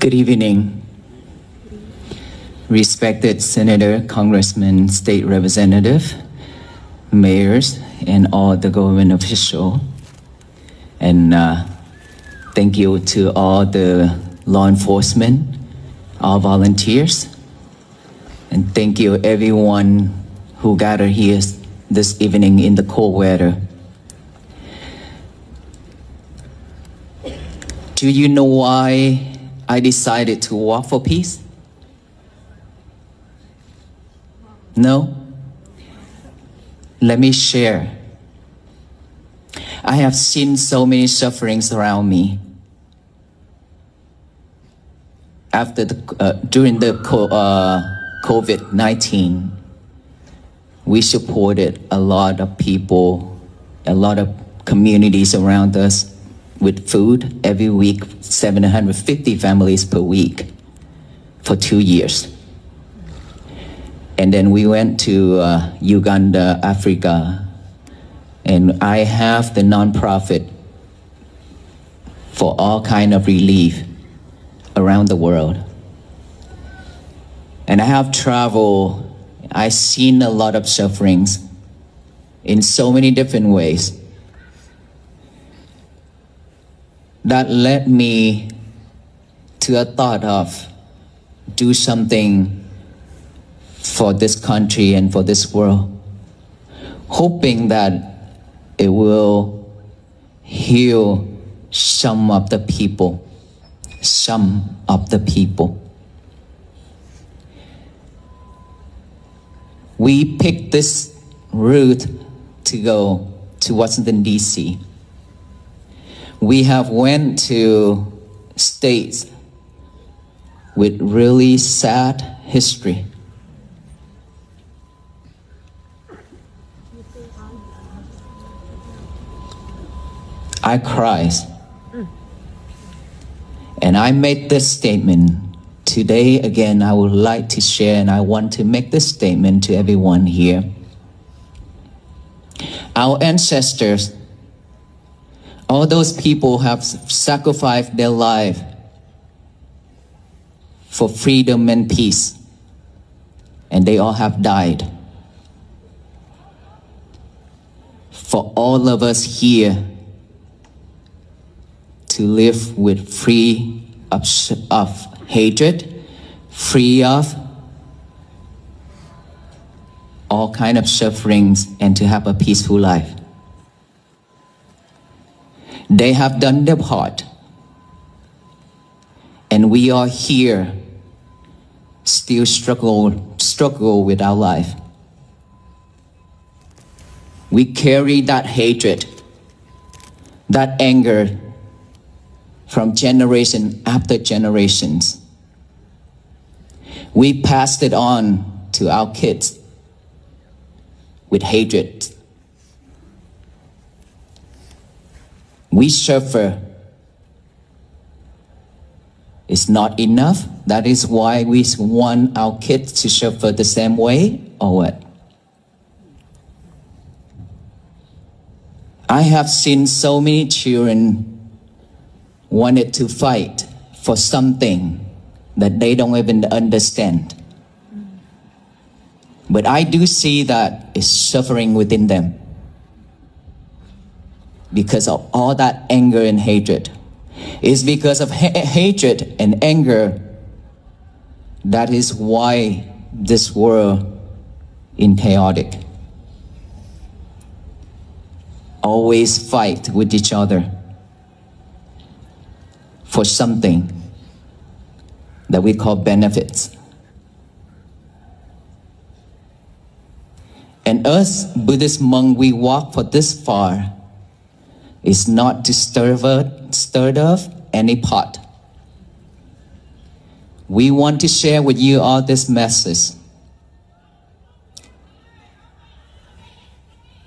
Good evening, respected Senator, Congressman, State Representative, mayors, and all the government officials. And thank you to all the law enforcement, all volunteers. And thank you everyone who gathered here this evening in the cold weather. Do you know why I decided to walk for peace? No? Let me share. I have seen so many sufferings around me. During the COVID-19, we supported a lot of people, a lot of communities around us with food every week, 750 families per week for 2 years. And then we went to Uganda, Africa, and I have the nonprofit for all kind of relief around the world. And I have traveled, I've seen a lot of sufferings in so many different ways. That led me to a thought of do something for this country and for this world, hoping that it will heal some of the people. We picked this route to go to Washington, D.C. We have went to states with really sad history. I cried. And I made this statement. Today, again, I would like to share, and I want to make this statement to everyone here. Our ancestors, all those people have sacrificed their life for freedom and peace, and they all have died. For all of us here to live with free of hatred, free of all kind of sufferings, and to have a peaceful life. They have done their part, and we are here still struggle with our life. We carry that hatred, that anger from generation after generations. We passed it on to our kids with hatred. We suffer. It's not enough. That is why we want our kids to suffer the same way, or what? I have seen so many children wanted to fight for something that they don't even understand. But I do see that it's suffering within them because of all that anger and hatred. It's because of hatred and anger that is why this world is chaotic. Always fight with each other for something that we call benefits. And us Buddhist monks, we walk for this far is not to stir up any pot. We want to share with you all this message.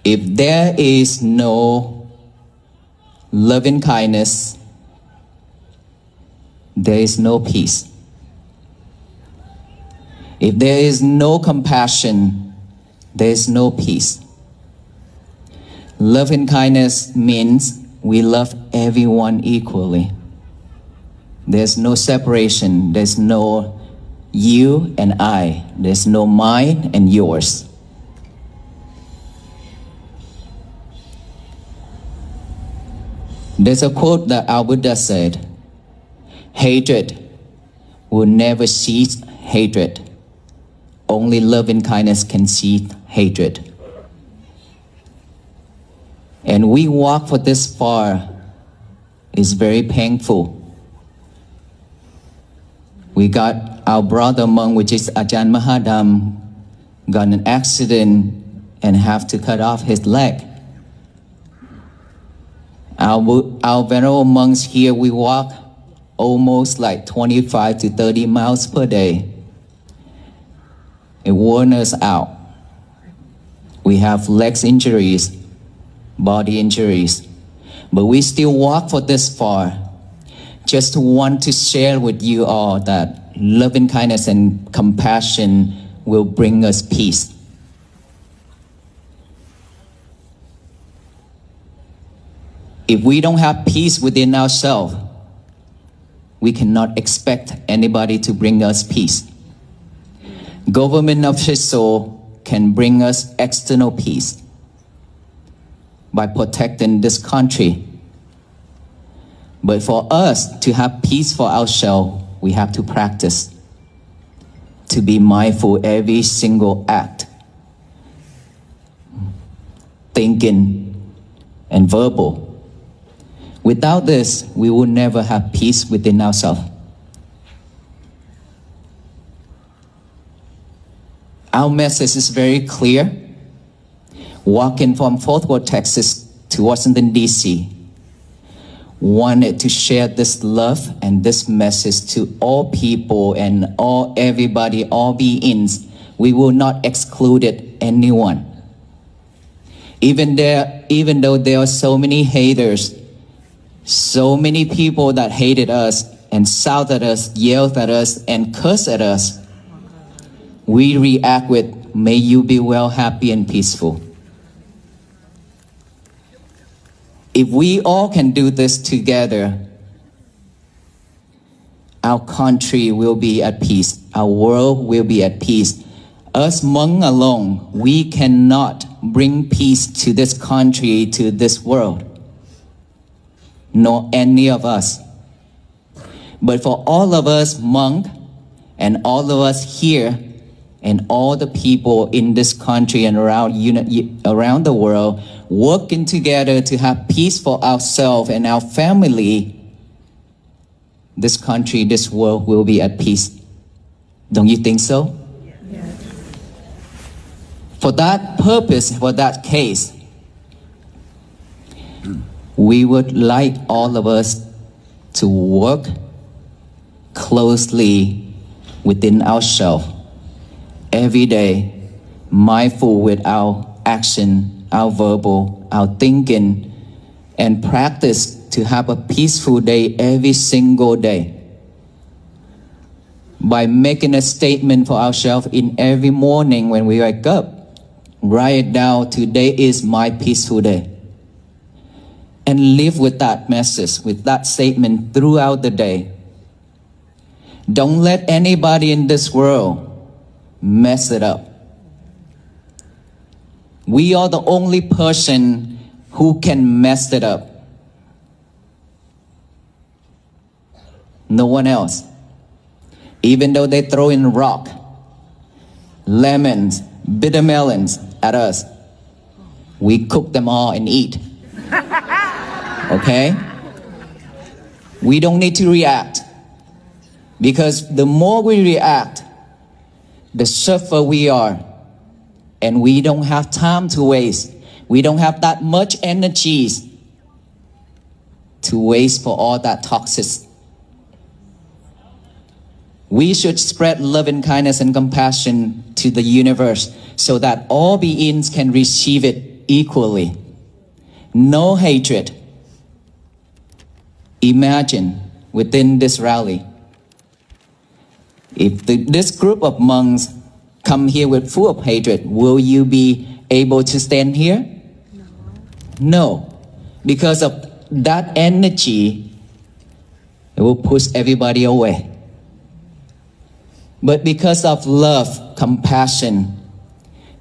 If there is no loving kindness, there is no peace. If there is no compassion, there is no peace. Love and kindness means we love everyone equally. There's no separation. There's no you and I. There's no mine and yours. There's a quote that our Buddha said, hatred will never cease hatred. Only love and kindness can cease hatred. And we walk for this far is very painful. We got our brother monk, which is Ajahn Mahadam, got in an accident and have to cut off his leg. Our venerable monks here, we walk almost like 25 to 30 miles per day. It worn us out. We have legs injuries, body injuries, but we still walk for this far. Just want to share with you all that love and kindness and compassion will bring us peace. If we don't have peace within ourselves, we cannot expect anybody to bring us peace. Government officials can bring us external peace by protecting this country. But for us to have peace for ourselves, we have to practice to be mindful every single act, thinking and verbal. Without this, we will never have peace within ourselves. Our message is very clear. Walking from Fort Worth, Texas to Washington, D.C., wanted to share this love and this message to all people and everybody, all beings. We will not exclude anyone. Even though there are so many haters, so many people that hated us and shouted at us, yelled at us, and cursed at us, we react with, may you be well, happy, and peaceful. If we all can do this together, our country will be at peace. Our world will be at peace. Us monks alone, we cannot bring peace to this country, to this world. Nor any of us. But for all of us monks and all of us here and all the people in this country and around the world working together to have peace for ourselves and our family, this country, this world will be at peace. Don't you think so? Yes. For that purpose, for that case, we would like all of us to work closely within ourselves every day, mindful with our action, our verbal, our thinking, and practice to have a peaceful day every single day. By making a statement for ourselves in every morning when we wake up, write it down, today is my peaceful day. And live with that message, with that statement throughout the day. Don't let anybody in this world mess it up. We are the only person who can mess it up. No one else. Even though they throw in rock, lemons, bitter melons at us, we cook them all and eat. Okay? We don't need to react. Because the more we react, the suffer we are. And we don't have time to waste. We don't have that much energy to waste for all that toxic. We should spread love and kindness and compassion to the universe so that all beings can receive it equally. No hatred. Imagine within this rally, if this group of monks come here with full of hatred, will you be able to stand here? No. Because of that energy It will push everybody away. But because of love, compassion,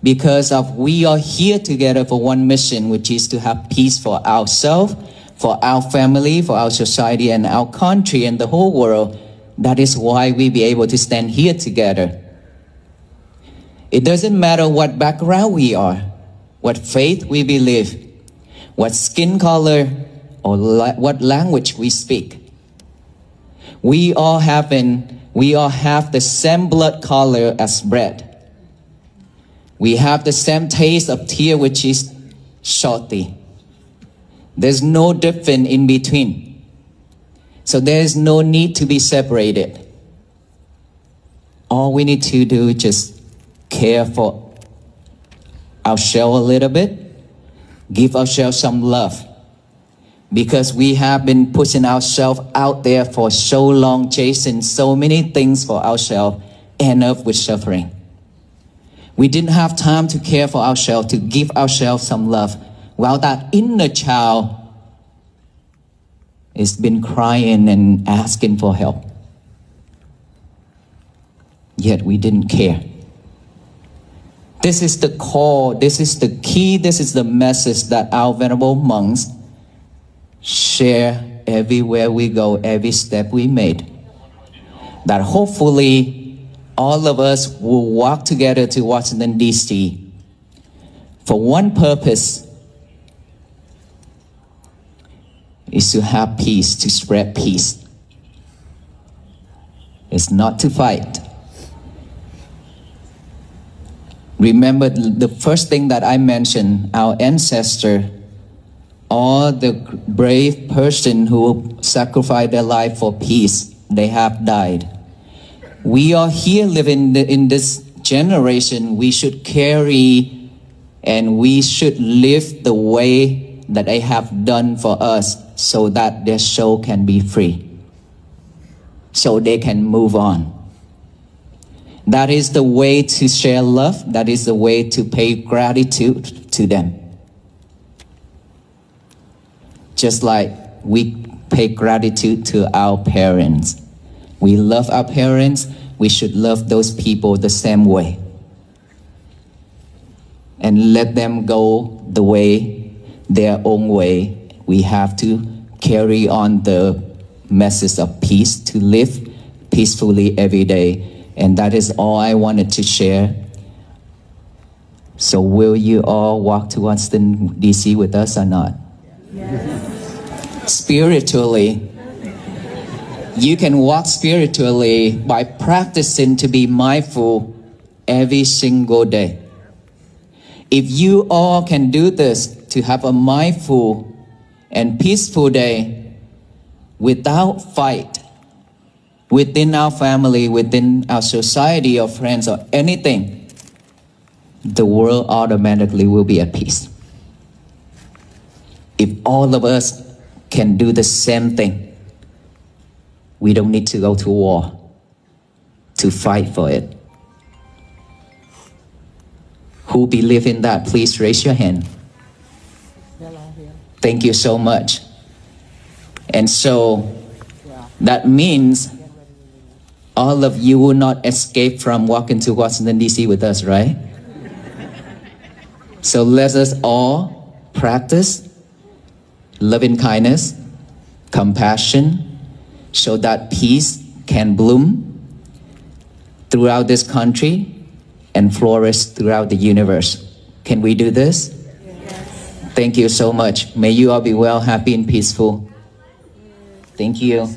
because of we are here together for one mission, which is to have peace for ourselves, for our family, for our society and our country and the whole world, that is why we be able to stand here together. It doesn't matter what background we are, what faith we believe, what skin color or what language we speak. We all have the same blood color as bread. We have the same taste of tear, which is salty. There's no difference in between. So there's no need to be separated. All we need to do is just care for ourselves a little bit, give ourselves some love. Because we have been pushing ourselves out there for so long, chasing so many things for ourselves, end up with suffering. We didn't have time to care for ourselves, to give ourselves some love, while that inner child has been crying and asking for help. Yet we didn't care. This is the call, this is the key, this is the message that our venerable monks share everywhere we go, every step we made. That hopefully all of us will walk together to Washington, D.C. for one purpose, is to have peace, to spread peace. It's not to fight. Remember the first thing that I mentioned, our ancestor, all the brave person who sacrificed their life for peace, they have died. We are here living in this generation. We should carry and we should live the way that they have done for us so that their soul can be free, so they can move on. That is the way to share love. That is the way to pay gratitude to them. Just like we pay gratitude to our parents. We love our parents. We should love those people the same way. And let them go the way, their own way. We have to carry on the message of peace, to live peacefully every day. And that is all I wanted to share. So will you all walk to Washington, D.C. with us or not? Yes. Spiritually, you can walk spiritually by practicing to be mindful every single day. If you all can do this, to have a mindful and peaceful day without fight, within our family, within our society or friends or anything, the world automatically will be at peace. If all of us can do the same thing, we don't need to go to war to fight for it. Who believe in that? Please raise your hand. Thank you so much. And so that means all of you will not escape from walking to Washington, D.C. with us, right? So let us all practice loving kindness, compassion, so that peace can bloom throughout this country and flourish throughout the universe. Can we do this? Yes. Thank you so much. May you all be well, happy, and peaceful. Thank you.